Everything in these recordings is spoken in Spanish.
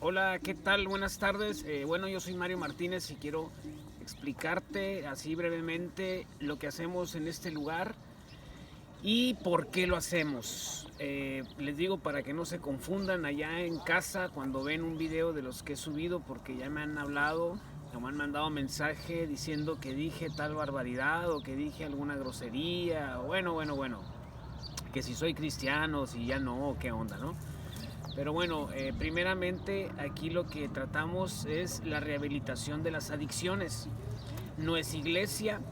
Hola, ¿qué tal? Buenas tardes. Bueno, yo soy Mario Martínez y quiero explicarte así brevemente lo que hacemos en este lugar y por qué lo hacemos. Les digo para que no se confundan allá en casa cuando ven un video de los que he subido, porque ya me han hablado o me han mandado mensaje diciendo que dije tal barbaridad o que dije alguna grosería. Bueno, que si soy cristiano, si ya no, qué onda, ¿no? Pero bueno, primeramente aquí lo que tratamos es la rehabilitación de las adicciones. No es iglesia.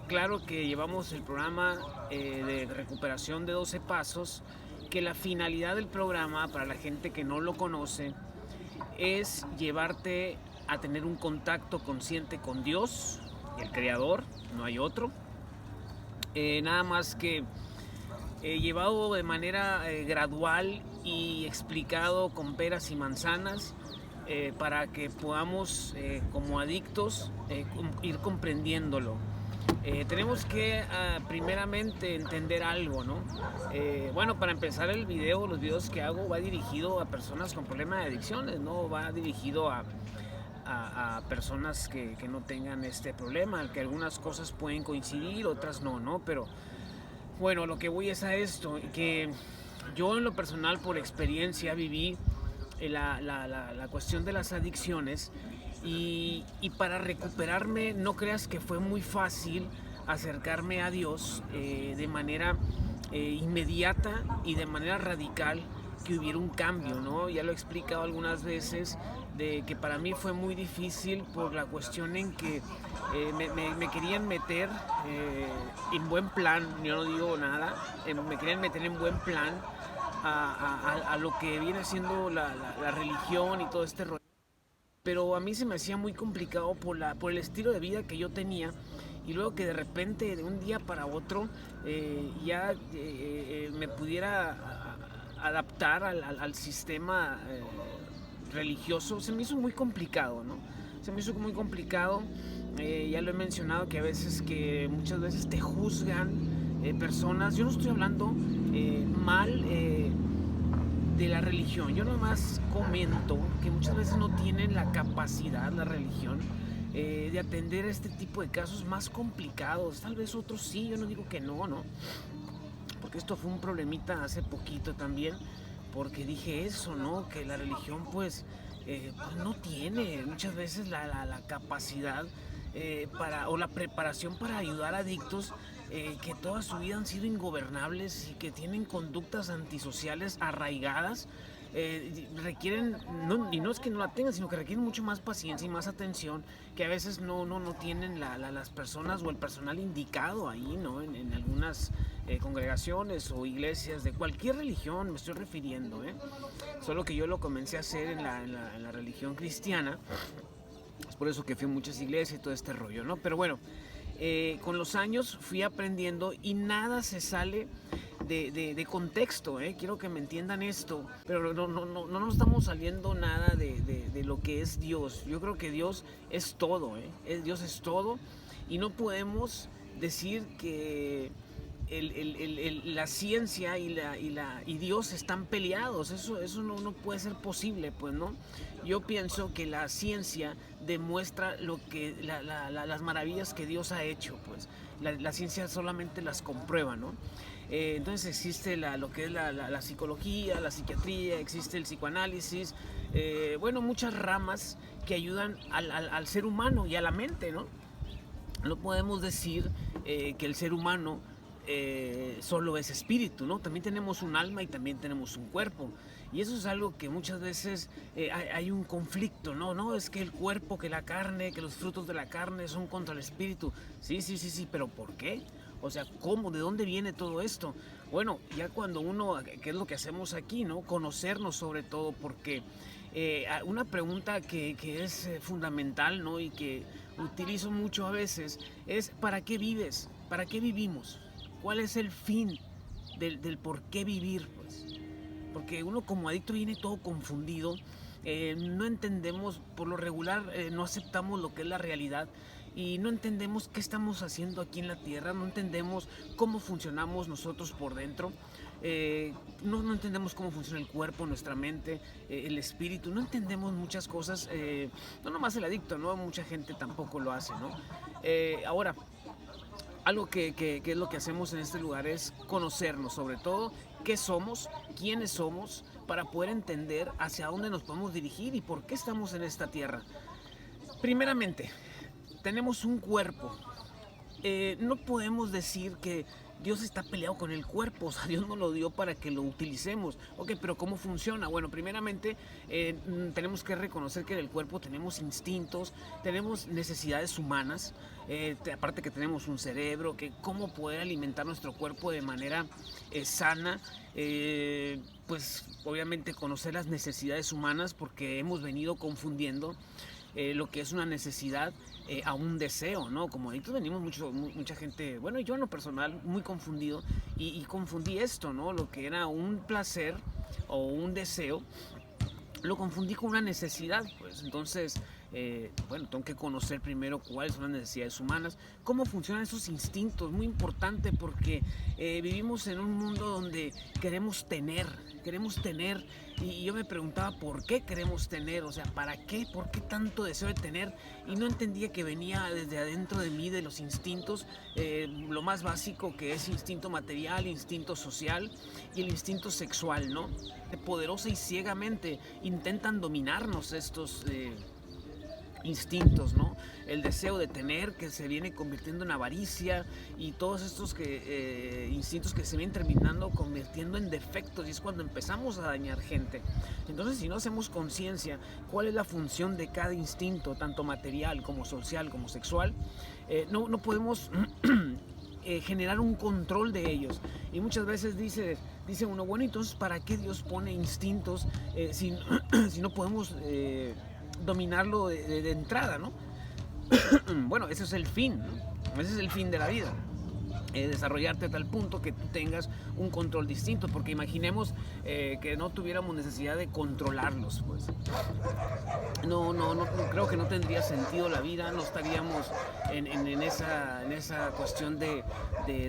Claro que llevamos el programa de recuperación de 12 pasos, que la finalidad del programa, para la gente que no lo conoce, es llevarte a tener un contacto consciente con Dios, el Creador, no hay otro. Nada más que llevado de manera gradual y explicado con peras y manzanas, para que podamos como adictos ir comprendiéndolo. Tenemos que primeramente entender algo, ¿no? Bueno, para empezar los videos que hago va dirigido a personas con problemas de adicciones, no va dirigido a personas que no tengan este problema, que algunas cosas pueden coincidir, otras no, ¿no? Pero bueno, lo que voy es a esto, que yo en lo personal por experiencia viví la cuestión de las adicciones y para recuperarme no creas que fue muy fácil acercarme a Dios de manera inmediata y de manera radical, que hubiera un cambio, ¿no? Ya lo he explicado algunas veces de que para mí fue muy difícil por la cuestión en que me querían meter en buen plan, yo no digo nada, me querían meter en buen plan a lo que viene siendo la religión y todo este rollo. Pero a mí se me hacía muy complicado por el estilo de vida que yo tenía, y luego que de repente de un día para otro ya me pudiera adaptar al sistema religioso, se me hizo muy complicado, ¿no? Se me hizo muy complicado. Ya lo he mencionado, que muchas veces te juzgan personas. Yo no estoy hablando mal de la religión. Yo nomás comento que muchas veces no tienen la capacidad, la religión, de atender a este tipo de casos más complicados. Tal vez otros sí, yo no digo que no, ¿no? Porque esto fue un problemita hace poquito también, porque dije eso, ¿no? Que la religión pues no tiene muchas veces la capacidad o la preparación para ayudar a adictos que toda su vida han sido ingobernables y que tienen conductas antisociales arraigadas. Requieren, no, y no es que no la tengan, sino que requieren mucho más paciencia y más atención, que a veces no tienen las personas o el personal indicado ahí, ¿no? En algunas congregaciones o iglesias de cualquier religión me estoy refiriendo, ¿eh? Solo que yo lo comencé a hacer en la religión cristiana. Es por eso que fui a muchas iglesias y todo este rollo, ¿no? Pero bueno, con los años fui aprendiendo y nada se sale de contexto, ¿eh? Quiero que me entiendan esto, pero no nos estamos saliendo nada de lo que es Dios. Yo creo que Dios es todo, ¿eh? Dios es todo, y no podemos decir que la ciencia y Dios están peleados. Eso no puede ser posible, pues, ¿no? Yo pienso que la ciencia demuestra las maravillas que Dios ha hecho, pues. La ciencia solamente las comprueba, ¿no? Entonces existe lo que es la psicología, la psiquiatría, existe el psicoanálisis, bueno, muchas ramas que ayudan al ser humano y a la mente, ¿no? No podemos decir que el ser humano solo es espíritu, ¿no? También tenemos un alma y también tenemos un cuerpo. Y eso es algo que muchas veces hay un conflicto, ¿no? No, es que el cuerpo, que la carne, que los frutos de la carne son contra el espíritu. Sí, pero ¿por qué? O sea, ¿cómo? ¿De dónde viene todo esto? Bueno, ya cuando uno, que es lo que hacemos aquí, ¿no? Conocernos sobre todo, porque una pregunta que es fundamental, ¿no? Y que utilizo mucho a veces es: ¿para qué vives? ¿Para qué vivimos? ¿Cuál es el fin del por qué vivir? Pues, porque uno como adicto viene todo confundido, no entendemos, por lo regular no aceptamos lo que es la realidad y no entendemos qué estamos haciendo aquí en la tierra, no entendemos cómo funcionamos nosotros por dentro. no entendemos cómo funciona el cuerpo, nuestra mente, el espíritu, no entendemos muchas cosas, no nomás el adicto, ¿no? Mucha gente tampoco lo hace, ¿no? Ahora, algo que es lo que hacemos en este lugar es conocernos, sobre todo qué somos, quiénes somos, para poder entender hacia dónde nos podemos dirigir y por qué estamos en esta tierra. Primeramente, tenemos un cuerpo. No podemos decir que Dios está peleado con el cuerpo, o sea, Dios nos lo dio para que lo utilicemos. Ok, pero ¿cómo funciona? Bueno, primeramente tenemos que reconocer que en el cuerpo tenemos instintos, tenemos necesidades humanas, aparte que tenemos un cerebro, que cómo poder alimentar nuestro cuerpo de manera sana, pues obviamente conocer las necesidades humanas, porque hemos venido confundiendo lo que es una necesidad a un deseo, ¿no? Como adictos venimos mucha gente, bueno, yo en lo personal muy confundido y confundí esto, ¿no? Lo que era un placer o un deseo, lo confundí con una necesidad, pues entonces, bueno, tengo que conocer primero cuáles son las necesidades humanas, cómo funcionan esos instintos, muy importante porque vivimos en un mundo donde queremos tener, y yo me preguntaba por qué queremos tener, o sea, ¿para qué? ¿Por qué tanto deseo de tener? Y no entendía que venía desde adentro de mí, de los instintos, lo más básico que es instinto material, instinto social y el instinto sexual, ¿no? Poderosa y ciegamente intentan dominarnos estos instintos, ¿no? El deseo de tener, que se viene convirtiendo en avaricia, y todos estos instintos que se vienen terminando convirtiendo en defectos, y es cuando empezamos a dañar gente. Entonces, si no hacemos conciencia cuál es la función de cada instinto, tanto material como social como sexual, no podemos generar un control de ellos. Y muchas veces dice uno, bueno, entonces ¿para qué Dios pone instintos si no podemos dominarlo de entrada, ¿no? Bueno, ese es el fin, ¿no? Ese es el fin de la vida. Desarrollarte a tal punto que tú tengas un control distinto, porque imaginemos que no tuviéramos necesidad de controlarlos, pues no creo que no tendría sentido la vida, no estaríamos en esa cuestión de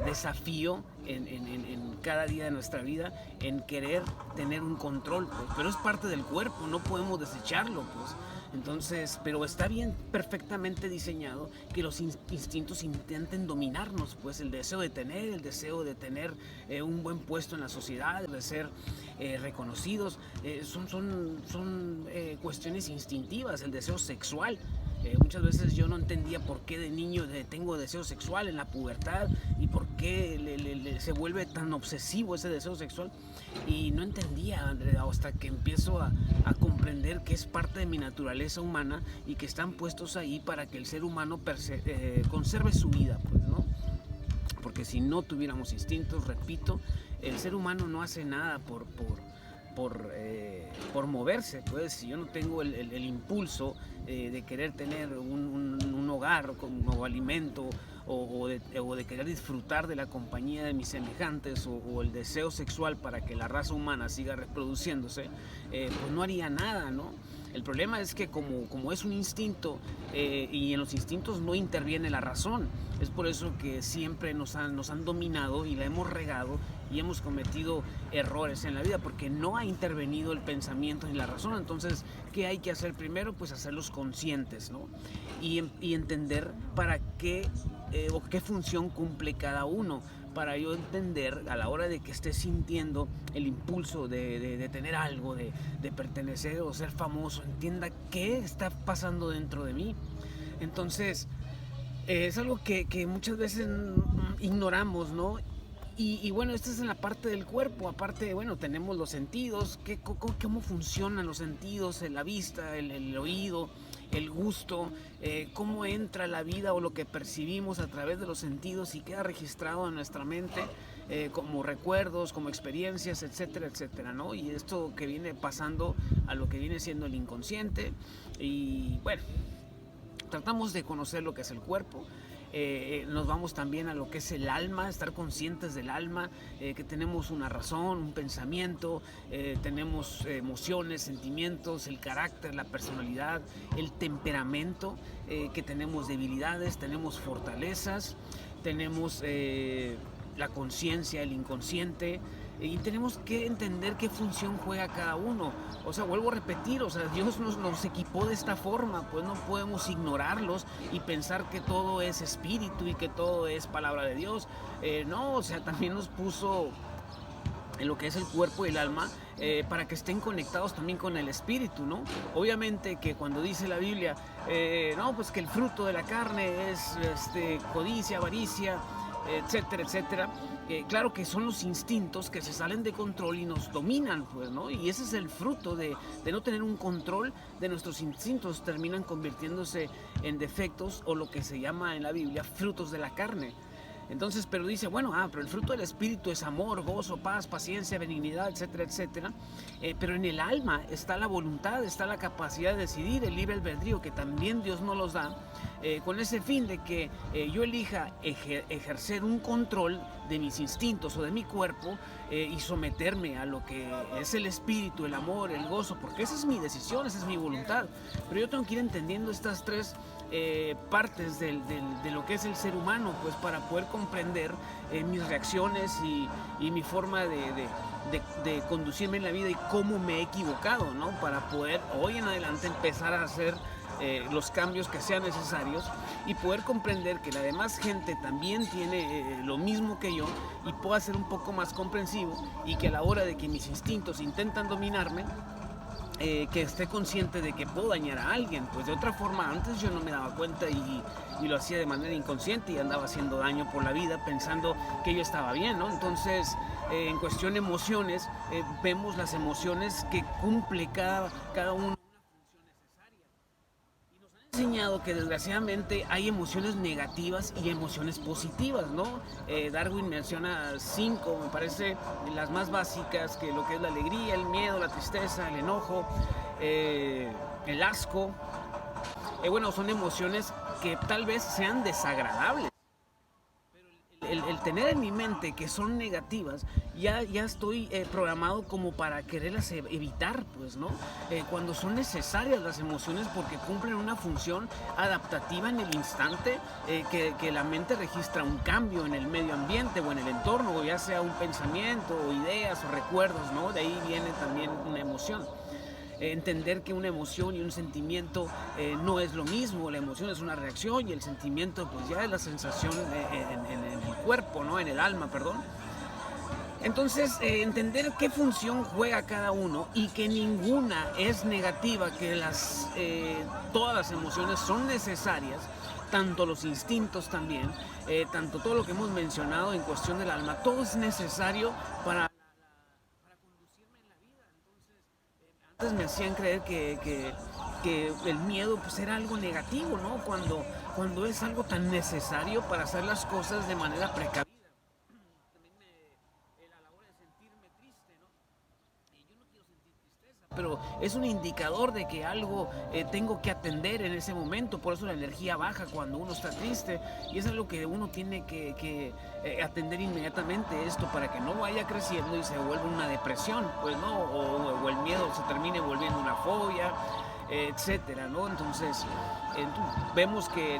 desafío en cada día de nuestra vida, en querer tener un control, pues, pero es parte del cuerpo, no podemos desecharlo, pues. Entonces, pero está bien, perfectamente diseñado que los instintos intenten dominarnos, pues el deseo de tener un buen puesto en la sociedad, de ser reconocidos, son cuestiones instintivas, el deseo sexual. Muchas veces yo no entendía por qué de niño tengo deseo sexual en la pubertad y por qué se vuelve tan obsesivo ese deseo sexual, y no entendía hasta que empiezo a comprender que es parte de mi naturaleza humana y que están puestos ahí para que el ser humano conserve su vida, pues, ¿no? Porque si no tuviéramos instintos, repito, el ser humano no hace nada por moverse, pues. Si yo no tengo el impulso de querer tener un hogar como alimento, o de querer disfrutar de la compañía de mis semejantes, o el deseo sexual para que la raza humana siga reproduciéndose, pues no haría nada, ¿no? El problema es que como es un instinto, y en los instintos no interviene la razón, es por eso que siempre nos han dominado y la hemos regado y hemos cometido errores en la vida, porque no ha intervenido el pensamiento ni la razón. Entonces, ¿qué hay que hacer primero? Pues hacerlos conscientes, ¿no? Y entender para qué o qué función cumple cada uno, para yo entender a la hora de que esté sintiendo el impulso de tener algo, de pertenecer o ser famoso, entienda qué está pasando dentro de mí. Entonces, es algo que muchas veces ignoramos, ¿no? Y bueno, esta es en la parte del cuerpo. Aparte, bueno, tenemos los sentidos, cómo funcionan los sentidos, la vista, el oído, el gusto, cómo entra la vida o lo que percibimos a través de los sentidos y queda registrado en nuestra mente como recuerdos, como experiencias, etcétera, etcétera, ¿no? Y esto que viene pasando a lo que viene siendo el inconsciente. Y bueno, tratamos de conocer lo que es el cuerpo. Nos vamos también a lo que es el alma, estar conscientes del alma, que tenemos una razón, un pensamiento, tenemos emociones, sentimientos, el carácter, la personalidad, el temperamento, que tenemos debilidades, tenemos fortalezas, tenemos la conciencia, el inconsciente, y tenemos que entender qué función juega cada uno. O sea, vuelvo a repetir, o sea, Dios nos equipó de esta forma, pues no podemos ignorarlos y pensar que todo es espíritu y que todo es palabra de Dios. No, o sea, también nos puso en lo que es el cuerpo y el alma, para que estén conectados también con el espíritu, ¿no? Obviamente que cuando dice la Biblia, no, pues que el fruto de la carne es codicia, avaricia, etcétera, etcétera. Claro que son los instintos que se salen de control y nos dominan, pues, ¿no? Y ese es el fruto de no tener un control de nuestros instintos, terminan convirtiéndose en defectos o lo que se llama en la Biblia frutos de la carne. Entonces, pero dice, bueno, pero el fruto del Espíritu es amor, gozo, paz, paciencia, benignidad, etcétera, etcétera. Pero en el alma está la voluntad, está la capacidad de decidir, el libre albedrío, que también Dios nos los da, con ese fin de que yo elija ejercer un control de mis instintos o de mi cuerpo y someterme a lo que es el Espíritu, el amor, el gozo, porque esa es mi decisión, esa es mi voluntad. Pero yo tengo que ir entendiendo estas tres partes de lo que es el ser humano, pues para poder comprender mis reacciones y mi forma de conducirme en la vida y cómo me he equivocado, ¿no? Para poder hoy en adelante empezar a hacer los cambios que sean necesarios y poder comprender que la demás gente también tiene lo mismo que yo y pueda ser un poco más comprensivo, y que a la hora de que mis instintos intentan dominarme, que esté consciente de que puedo dañar a alguien. Pues de otra forma, antes yo no me daba cuenta y lo hacía de manera inconsciente y andaba haciendo daño por la vida pensando que yo estaba bien, ¿no? Entonces, en cuestión de emociones, vemos las emociones que cumple cada uno enseñado que desgraciadamente hay emociones negativas y emociones positivas, ¿no? Darwin menciona 5, me parece, las más básicas, que lo que es la alegría, el miedo, la tristeza, el enojo, el asco. Bueno, son emociones que tal vez sean desagradables. El tener en mi mente que son negativas, ya estoy programado como para quererlas evitar, pues, ¿no? Cuando son necesarias las emociones porque cumplen una función adaptativa en el instante, que la mente registra un cambio en el medio ambiente o en el entorno, ya sea un pensamiento o ideas o recuerdos, ¿no? De ahí viene también una emoción. Entender que una emoción y un sentimiento no es lo mismo. La emoción es una reacción y el sentimiento pues ya es la sensación en el cuerpo, ¿no? En el alma, perdón. Entonces, entender qué función juega cada uno y que ninguna es negativa, que todas las emociones son necesarias, tanto los instintos también, tanto todo lo que hemos mencionado en cuestión del alma, todo es necesario para conducirme en la vida. Antes me hacían creer que el miedo pues era algo negativo, ¿no? Cuando es algo tan necesario para hacer las cosas de manera precavida. También a la hora de sentirme triste, ¿no? Yo no quiero sentir tristeza, pero es un indicador de que algo tengo que atender en ese momento. Por eso la energía baja cuando uno está triste, y es algo que uno tiene que atender inmediatamente, esto, para que no vaya creciendo y se vuelva una depresión, pues, ¿no? O el miedo se termine volviendo una fobia, etcétera, ¿no? Entonces, vemos que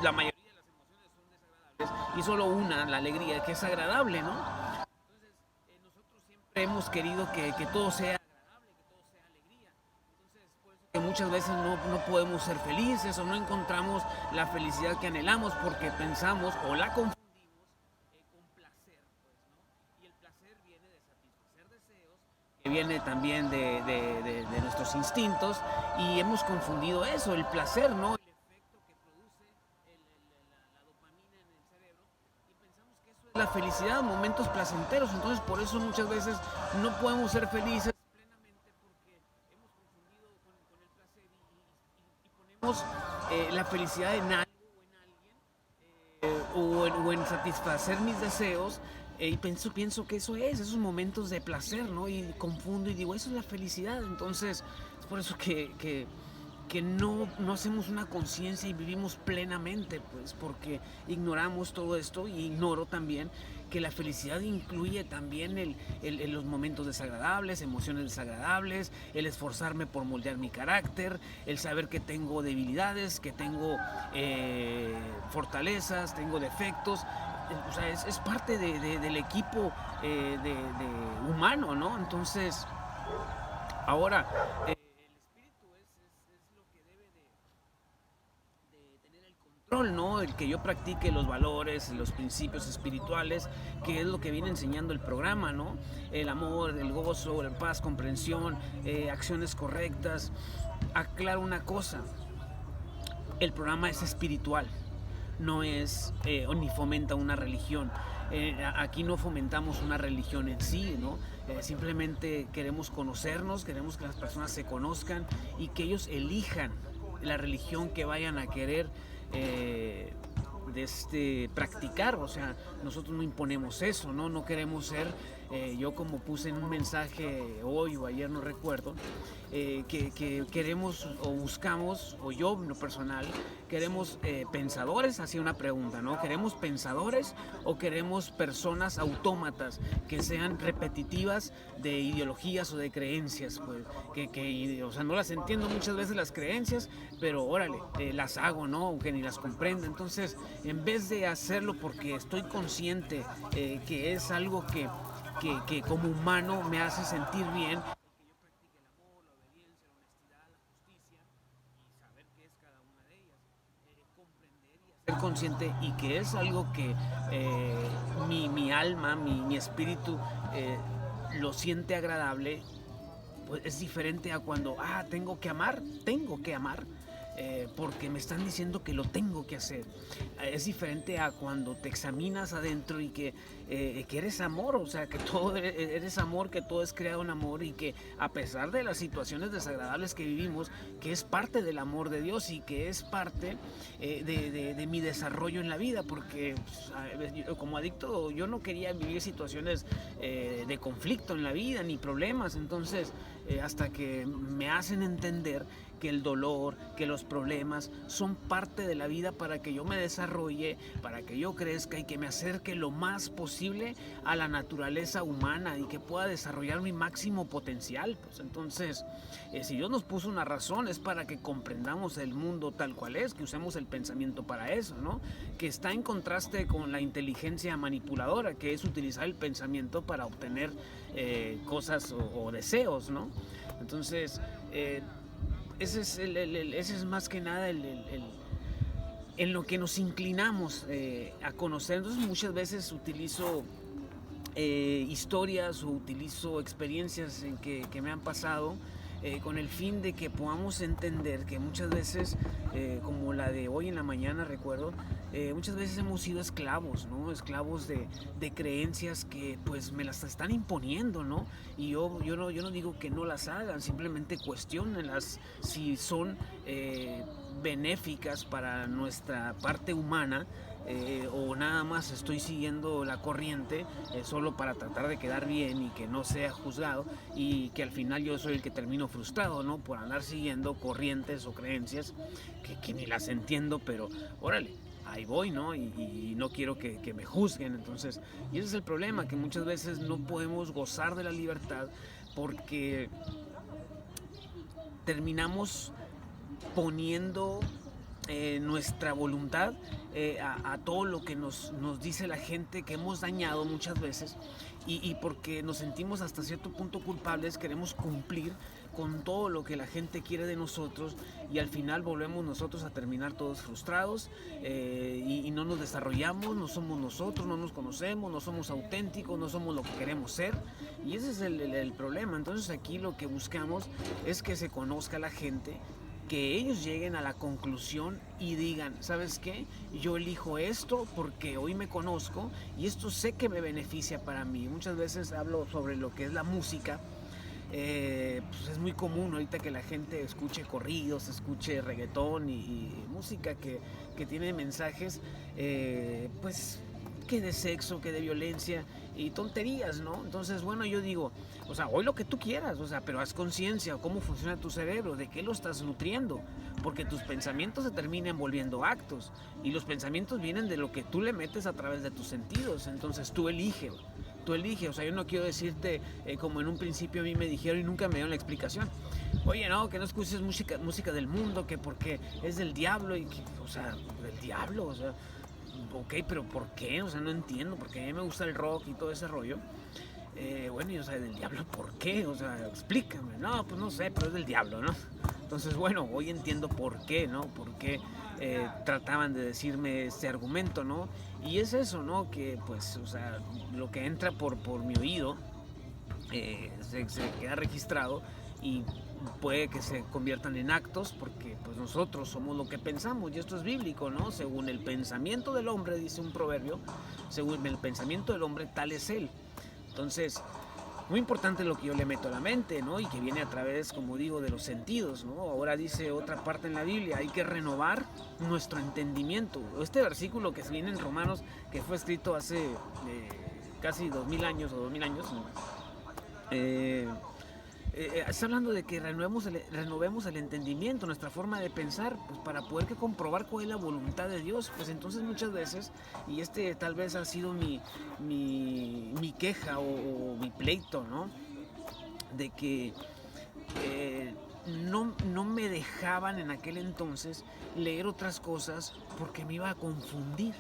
la mayoría de las emociones son desagradables y solo una, la alegría, que es agradable, ¿no? Entonces, nosotros siempre hemos querido que todo sea agradable, que todo sea alegría. Entonces, por eso que muchas veces no podemos ser felices o no encontramos la felicidad que anhelamos porque pensamos o la confundimos con placer, pues, ¿no? Y el placer viene de satisfacer deseos, que viene también de nuestros instintos, y hemos confundido eso, el placer, ¿no? El efecto que produce la dopamina en el cerebro, y pensamos que eso es la felicidad, momentos placenteros. Entonces, por eso muchas veces no podemos ser felices plenamente, porque hemos confundido con el placer y ponemos la felicidad en algo o en alguien, o en satisfacer mis deseos, y pienso que eso es esos momentos de placer, ¿no? Y confundo y digo, eso es la felicidad. Entonces, es por eso que no hacemos una conciencia y vivimos plenamente, pues, porque ignoramos todo esto. Y ignoro también que la felicidad incluye también los momentos desagradables, emociones desagradables, el esforzarme por moldear mi carácter, el saber que tengo debilidades, que tengo fortalezas, tengo defectos, o sea, es parte del equipo humano, ¿no? Entonces, ahora, el espíritu es lo que debe de tener el control, ¿no? El que yo practique los valores, los principios espirituales, que es lo que viene enseñando el programa, ¿no? El amor, el gozo, la paz, comprensión, acciones correctas. Aclaro una cosa, el programa es espiritual, no es ni fomenta una religión. Aquí no fomentamos una religión en sí, ¿no? Simplemente queremos conocernos, queremos que las personas se conozcan y que ellos elijan la religión que vayan a querer practicar. O sea, nosotros no imponemos eso, ¿no? No queremos ser, yo como puse en un mensaje hoy o ayer, no recuerdo, que queremos o buscamos, o yo en lo personal, queremos pensadores, hacía una pregunta, ¿no? ¿Queremos pensadores o queremos personas autómatas que sean repetitivas de ideologías o de creencias? Pues, o sea, no las entiendo muchas veces las creencias, pero órale, las hago, ¿no? Aunque ni las comprenda. Entonces, en vez de hacerlo porque estoy consciente que es algo que como humano me hace sentir bien, ser consciente y que es algo que mi alma, mi espíritu lo siente agradable, pues es diferente a cuando, tengo que amar, porque me están diciendo que lo tengo que hacer. Es diferente a cuando te examinas adentro y que eres amor, o sea, que todo eres amor, que todo es creado en amor y que a pesar de las situaciones desagradables que vivimos, que es parte del amor de Dios y que es parte de mi desarrollo en la vida, porque pues, yo, como adicto yo no quería vivir situaciones de conflicto en la vida ni problemas. Entonces hasta que me hacen entender que el dolor, que los problemas son parte de la vida para que yo me desarrolle, para que yo crezca y que me acerque lo más posible a la naturaleza humana y que pueda desarrollar mi máximo potencial. Pues entonces, si Dios nos puso una razón es para que comprendamos el mundo tal cual es, que usemos el pensamiento para eso, ¿no? Que está en contraste con la inteligencia manipuladora, que es utilizar el pensamiento para obtener cosas o deseos, ¿no? Entonces, ese es más que nada en lo que nos inclinamos a conocer. Entonces muchas veces utilizo historias o utilizo experiencias que me han pasado con el fin de que podamos entender que muchas veces, como la de hoy en la mañana recuerdo, muchas veces hemos sido esclavos, ¿no? Esclavos de creencias que pues me las están imponiendo, ¿no? Y yo no digo que no las hagan, simplemente cuestionenlas si son benéficas para nuestra parte humana. O nada más estoy siguiendo la corriente solo para tratar de quedar bien y que no sea juzgado y que al final yo soy el que termino frustrado, ¿no? Por andar siguiendo corrientes o creencias que ni las entiendo, pero órale, ahí voy, ¿no? Y no quiero que me juzguen. Entonces, y ese es el problema, que muchas veces no podemos gozar de la libertad porque terminamos poniendo nuestra voluntad a todo lo que nos dice la gente que hemos dañado muchas veces y porque nos sentimos hasta cierto punto culpables, queremos cumplir con todo lo que la gente quiere de nosotros y al final volvemos nosotros a terminar todos frustrados y no nos desarrollamos, no somos nosotros, no nos conocemos, no somos auténticos, no somos lo que queremos ser y ese es el problema. Entonces aquí lo que buscamos es que se conozca la gente, que ellos lleguen a la conclusión y digan, ¿sabes qué? Yo elijo esto porque hoy me conozco y esto sé que me beneficia para mí. Muchas veces hablo sobre lo que es la música. Pues es muy común ahorita que la gente escuche corridos, escuche reggaetón y música que tiene mensajes, pues que de sexo, que de violencia y tonterías, ¿no? Entonces, bueno, yo digo, o sea, hoy lo que tú quieras, o sea, pero haz conciencia, cómo funciona tu cerebro, de qué lo estás nutriendo, porque tus pensamientos se terminan volviendo actos y los pensamientos vienen de lo que tú le metes a través de tus sentidos. Entonces tú eliges, o sea, yo no quiero decirte como en un principio a mí me dijeron y nunca me dieron la explicación, oye, no, que no escuches música del mundo, que porque es del diablo y que, o sea, del diablo, o sea, ok, pero ¿por qué? O sea, no entiendo, porque a mí me gusta el rock y todo ese rollo. Bueno, y o sea, del diablo, ¿por qué? O sea, explícame. No, pues no sé, pero es del diablo, ¿no? Entonces, bueno, hoy entiendo por qué, ¿no? Por qué trataban de decirme este argumento, ¿no? Y es eso, ¿no? Que, pues, o sea, lo que entra por mi oído se queda registrado y puede que se conviertan en actos porque pues nosotros somos lo que pensamos y esto es bíblico, ¿no? Según el pensamiento del hombre, dice un proverbio, según el pensamiento del hombre tal es él. Entonces, muy importante lo que yo le meto a la mente, ¿no? Y que viene a través, como digo, de los sentidos, ¿no? Ahora dice otra parte en la Biblia, hay que renovar nuestro entendimiento. Este versículo que viene en Romanos, que fue escrito hace casi 2000 años o 2000 años, ¿no? Está hablando de que renovemos el entendimiento, nuestra forma de pensar, pues para poder comprobar cuál es la voluntad de Dios. Pues entonces muchas veces, y este tal vez ha sido mi queja o mi pleito, ¿no? De que no me dejaban en aquel entonces leer otras cosas porque me iba a confundir.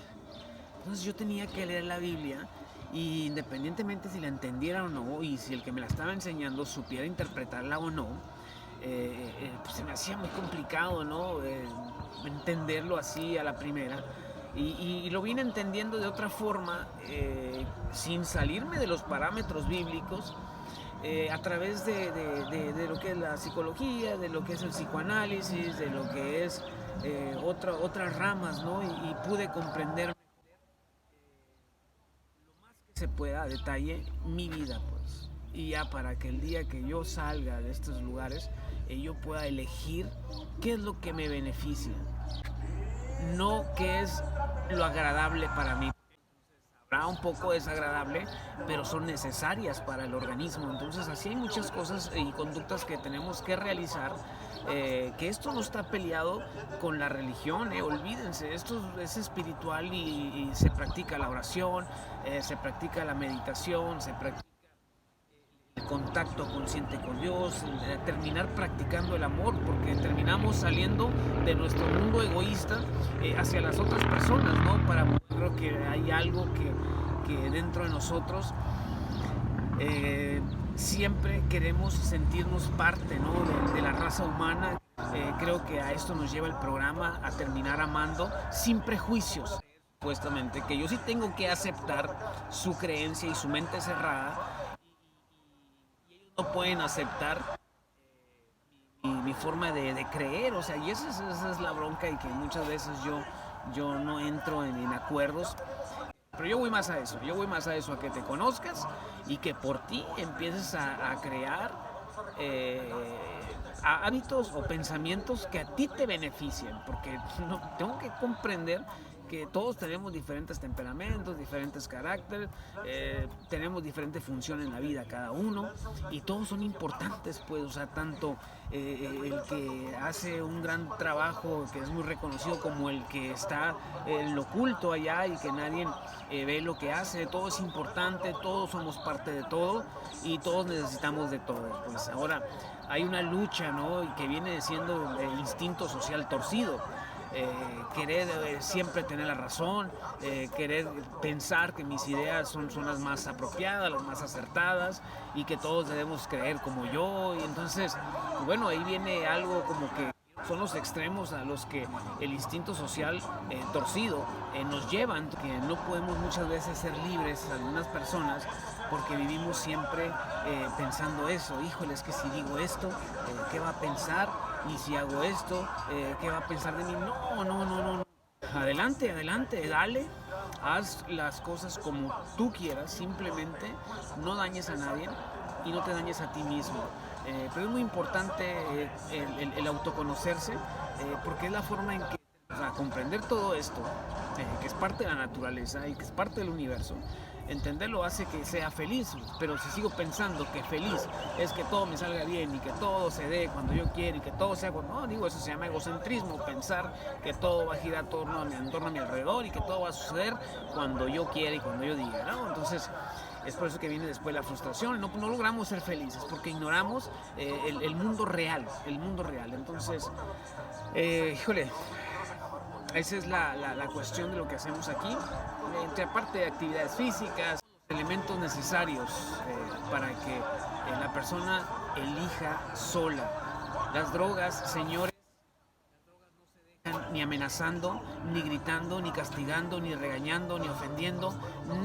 Entonces yo tenía que leer la Biblia y independientemente si la entendiera o no y si el que me la estaba enseñando supiera interpretarla o no, pues se me hacía muy complicado, ¿no? Entenderlo así a la primera. Y lo vine entendiendo de otra forma, sin salirme de los parámetros bíblicos, a través de lo que es la psicología, de lo que es el psicoanálisis, de lo que es otras ramas, ¿no? Y pude comprender se pueda a detalle mi vida, pues, y ya para que el día que yo salga de estos lugares yo pueda elegir qué es lo que me beneficia, no qué es lo agradable para mí. Habrá un poco desagradable, pero son necesarias para el organismo. Entonces así hay muchas cosas y conductas que tenemos que realizar, que esto no está peleado con la religión, olvídense, esto es espiritual y se practica la oración, se practica la meditación, se practica el contacto consciente con Dios, terminar practicando el amor, porque terminamos saliendo de nuestro mundo egoísta hacia las otras personas, ¿no? Creo que hay algo que dentro de nosotros siempre queremos sentirnos parte, ¿no? de la raza humana. Creo que a esto nos lleva el programa, a terminar amando sin prejuicios. Supuestamente, que yo sí tengo que aceptar su creencia y su mente cerrada, no pueden aceptar mi forma de creer, o sea, y esa es la bronca y que muchas veces yo no entro en acuerdos, pero yo voy más a eso, a que te conozcas y que por ti empieces a crear hábitos o pensamientos que a ti te beneficien, porque no, tengo que comprender que todos tenemos diferentes temperamentos, diferentes caracteres, tenemos diferente función en la vida cada uno y todos son importantes, pues, o sea, tanto el que hace un gran trabajo que es muy reconocido como el que está en lo oculto allá y que nadie ve lo que hace, todo es importante, todos somos parte de todo y todos necesitamos de todo. Pues ahora hay una lucha, ¿no? Y que viene siendo el instinto social torcido. Querer siempre tener la razón, querer pensar que mis ideas son las más apropiadas, las más acertadas y que todos debemos creer como yo. Y entonces, bueno, ahí viene algo como que son los extremos a los que el instinto social torcido nos llevan, que no podemos muchas veces ser libres algunas personas porque vivimos siempre pensando eso, híjole, es que si digo esto, ¿qué va a pensar? Y si hago esto, ¿qué va a pensar de mí? No. Adelante, dale, haz las cosas como tú quieras, simplemente no dañes a nadie y no te dañes a ti mismo. Pero es muy importante el autoconocerse, porque es la forma en que, o sea, comprender todo esto, que es parte de la naturaleza y que es parte del universo, entenderlo hace que sea feliz, pero si sigo pensando que feliz es que todo me salga bien y que todo se dé cuando yo quiero y que todo sea cuando no, digo, eso se llama egocentrismo, pensar que todo va a girar en torno a mi alrededor y que todo va a suceder cuando yo quiera y cuando yo diga, ¿no? Entonces es por eso que viene después la frustración, no logramos ser felices porque ignoramos el mundo real, Entonces, híjole, Esa es la cuestión de lo que hacemos aquí, entre aparte de actividades físicas, elementos necesarios para que la persona elija sola. Las drogas, señores, ni amenazando, ni gritando, ni castigando, ni regañando, ni ofendiendo,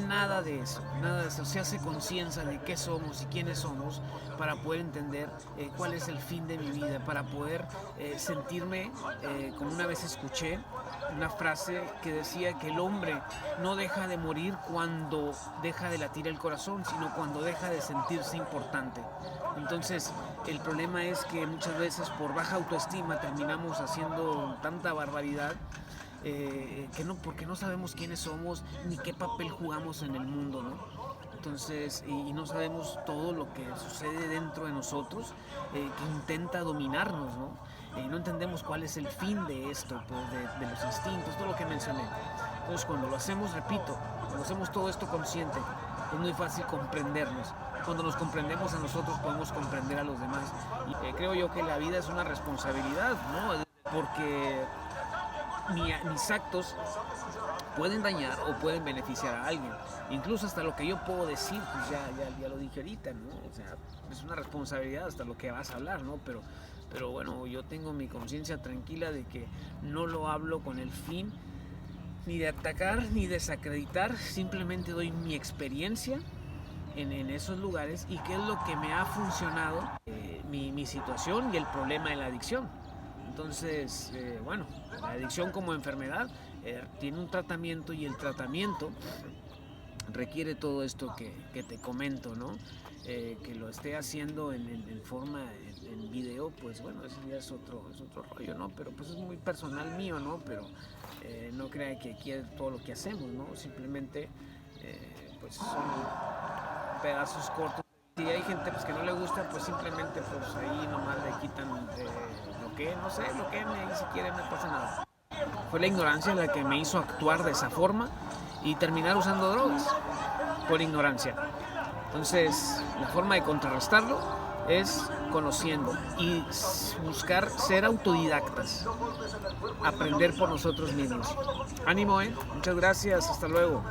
nada de eso, nada de eso. Se hace conciencia de qué somos y quiénes somos para poder entender cuál es el fin de mi vida, para poder sentirme, como una vez escuché una frase que decía que el hombre no deja de morir cuando deja de latir el corazón, sino cuando deja de sentirse importante. Entonces, el problema es que muchas veces por baja autoestima terminamos haciendo tanta barbaridad porque no sabemos quiénes somos ni qué papel jugamos en el mundo, ¿no? Entonces, y no sabemos todo lo que sucede dentro de nosotros que intenta dominarnos, ¿no? No entendemos cuál es el fin de esto, pues, de los instintos, todo lo que mencioné. Entonces, cuando lo hacemos, repito, cuando hacemos todo esto consciente, es muy fácil comprendernos. Cuando nos comprendemos a nosotros, podemos comprender a los demás. Y creo yo que la vida es una responsabilidad, ¿no? Porque mis actos pueden dañar o pueden beneficiar a alguien. Incluso hasta lo que yo puedo decir, pues ya lo dije ahorita, ¿no? O sea, es una responsabilidad hasta lo que vas a hablar, ¿no? Pero bueno, yo tengo mi conciencia tranquila de que no lo hablo con el fin ni de atacar ni desacreditar, simplemente doy mi experiencia en esos lugares y qué es lo que me ha funcionado, mi situación y el problema de la adicción. Entonces, bueno, la adicción como enfermedad tiene un tratamiento y el tratamiento requiere todo esto que te comento, ¿no? Que lo esté haciendo en forma, en video, pues bueno, ese ya es otro rollo, ¿no? Pero pues es muy personal mío, ¿no? Pero no crean que aquí es todo lo que hacemos, ¿no? Simplemente, pues son pedazos cortos. Si hay gente pues que no le gusta, pues simplemente pues ahí nomás le quitan lo que, no sé, lo que ni siquiera me pasa nada. Fue la ignorancia la que me hizo actuar de esa forma y terminar usando drogas por ignorancia. Entonces, la forma de contrarrestarlo es conociendo y buscar ser autodidactas, aprender por nosotros mismos. Ánimo, muchas gracias, hasta luego.